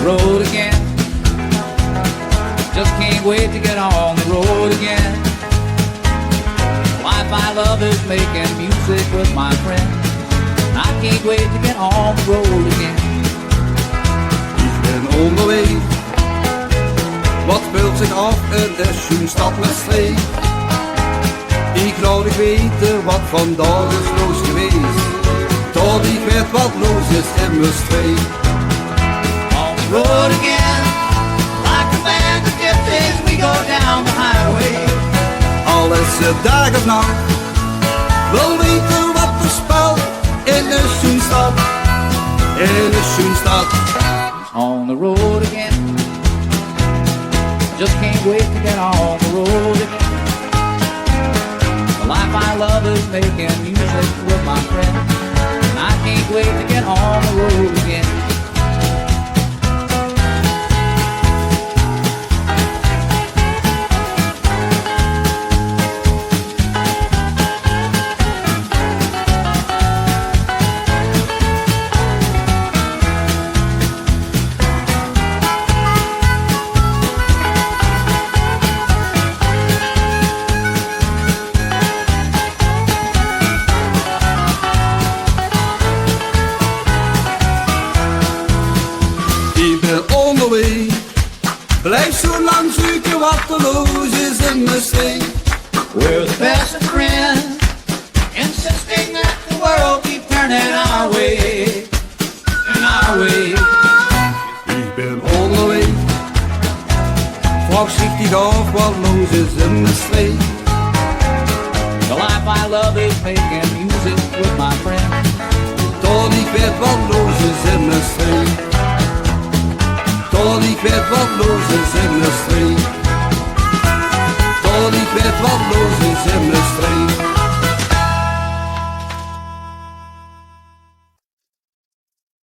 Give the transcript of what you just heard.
the road again. Just can't wait to get on the road again. Life I love is making music with my friends. I can't wait to get on the road again. Ik ben onderweg. Wat speelt zich af in de schoenstad met slee? Ik wou niet weten wat vandaag is los geweest. Tot ik weet wat los is in mijn streek. On the road again, like a band of gypsies, we go down the highway. Al is het dag of nacht, wil weten wat er speelt in de schoenstad. In de schoenstad. On the road again. Just can't wait to get on the road again. The life I love is making music with my friends. And I can't wait to get on the road again. Blijf zo lang zoeken wat er los is in de streek. We're the best of friends, insisting that the world keep turning our way, in our way. Ik ben onderweg, voorzichtig af wat los is in de streek. The life I love is making music with my friends. Tot ik weet wat los is in de streek. Tot ik weet wat los is in de streek. Tot ik weet wat los is in de streek.